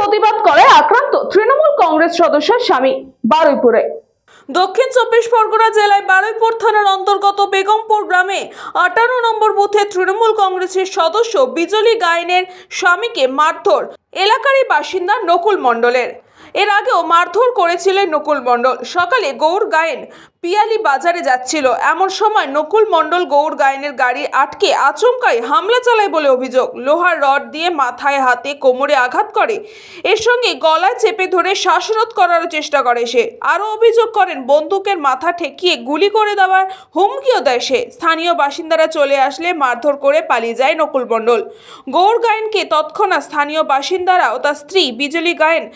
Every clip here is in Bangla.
প্রতিবাদ করে আক্রান্ত তৃণমূল কংগ্রেস সদস্যের স্বামী বারুইপুরে। দক্ষিণ 24 পরগনা জেলায় বারুইপুর থানার অন্তর্গত বেগমপুর গ্রামে 58 নম্বর বুথে তৃণমূল কংগ্রেসের সদস্য বিজলি গায়েনের স্বামীকে মারধর এলাকারই বাসিন্দা নকুল মণ্ডলের। এর আগেও মারধর করেছিলেন নকুল মণ্ডল। সকালে গৌর গায়েন পিয়ালি বাজারে যাচ্ছিল, এমন সময় নকুল মণ্ডল গৌর গায়েনের গাড়ি আটকে আচমকাই হামলা চালায় বলে অভিযোগ। লোহার রড দিয়ে মাথায়, হাতে, কোমরে আঘাত করে, এর সঙ্গে গলায় চেপে ধরে শ্বাসরোধ করার চেষ্টা করে সে। আরও অভিযোগ করেন বন্দুকের মাথা ঠেকিয়ে গুলি করে দেওয়ার হুমকিও দেয় সে। স্থানীয় বাসিন্দারা চলে আসলে মারধর করে পালিয়ে যায় নকুল মণ্ডল। গৌর গায়েনকে তৎক্ষণাৎ স্থানীয় বাসিন্দারা ও তার স্ত্রী বিজলি গায়েন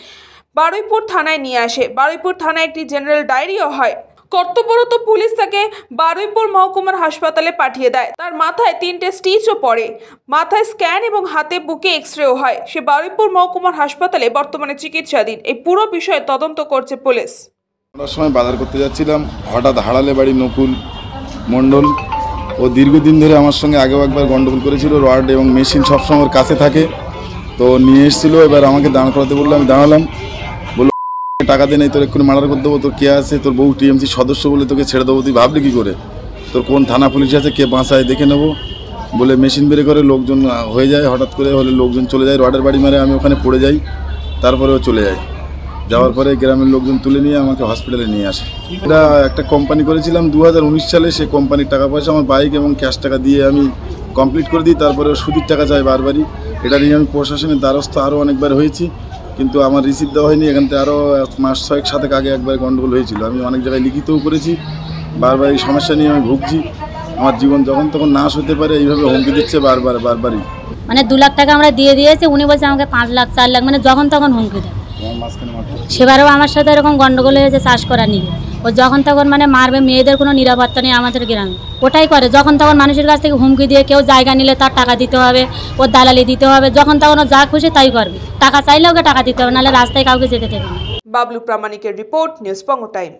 বারুইপুর থানায় নিয়ে আসে। বারুইপুর থানায় একটি জেনারেল ডায়েরিও হয়। কর্তব্যরত পুলিশ তাকে বারুইপুর মহকুমার হাসপাতালে পাঠিয়ে দেয়। তার মাথায় 3টে স্টিচও পড়ে, মাথায় স্ক্যান এবং হাতে বুকে এক্সরেও হয়। সে বারুইপুর মহকুমার হাসপাতালে বর্তমানে চিকিৎসাধীন। এই পুরো বিষয়ে তদন্ত করছে পুলিশ। সময় বাজার করতে যাচ্ছিলাম, হঠাৎ হাড়ালে বাড়ি নকুল মণ্ডল। ও দীর্ঘদিন ধরে আমার সঙ্গে আগেও একবার গন্ডগোল করেছিল। রড এবং মেশিন সবসময় ওর কাছে থাকে, তো নিয়ে এসেছিলো। এবার আমাকে দাঁড় করাতে বললো, আমি দাঁড়ালাম। বললো টাকা দিয়ে নেই, তোর এক্ষুনি মার্ডার করে দেবো, তোর কে আছে, তোর বউ টিএমসি সদস্য বলে তোকে ছেড়ে দেবো, তুই ভাবলি কী করে, তোর কোন থানা পুলিশ আছে, কে বাঁচায় দেখে নেবো বলে মেশিন বের করে লোকজন হয়ে যায়। হঠাৎ করে হলে লোকজন চলে যায়, রডের বাড়ি মারে, আমি ওখানে পড়ে যাই। তারপরে ও চলে যায়। যাওয়ার পরে গ্রামের লোকজন তুলে নিয়ে আমাকে হসপিটালে নিয়ে আসে। এটা একটা কোম্পানি করেছিলাম 2019 সালে। সেই কোম্পানির টাকা পয়সা আমার বাইক এবং ক্যাশ টাকা দিয়ে আমি কমপ্লিট করে দিই। তারপরে সুদের টাকা চাই বারবারই। এটা নিয়ে আমি প্রশাসনের দ্বারস্থ আরও অনেকবার হয়েছি, কিন্তু আমার রিসিভ দেওয়া হয়নি। এখান থেকে আরও মাস 6-7 আগে একবার গন্ডগোল হয়েছিল। আমি অনেক জায়গায় লিখিতও করেছি। বারবার এই সমস্যা নিয়ে আমি ভুগছি। আমার জীবন যখন তখন নাশ হতে পারে, এইভাবে হুমকি দিচ্ছে বারবারই। মানে 2 লাখ টাকা আমরা দিয়ে দিয়েছি, উনি বলছে আমাকে 5 লাখ 4 লাখ, মানে যখন তখন হুমকি দেয়। সেবারও আমার সাথে এরকম গন্ডগোল হয়েছে চাষ করা নিয়ে। ও যখন তখন মানে মারবে, মেয়েদের কোনো নিরাপত্তা নেই আমাদের গ্রামে। ওটাই করে, যখন তখন মানুষের কাছ থেকে হুমকি দিয়ে কেউ জায়গা নিলে তার টাকা দিতে হবে, ওর দালালি দিতে হবে। যখন তখন ও যা খুশি তাই করবে, টাকা চাইলে ওকে টাকা দিতে হবে, নাহলে রাস্তায় কাউকে যেতে দেবে না। বাবলু প্রামাণিকের রিপোর্ট, নিউজ পঙ্গ টাইম।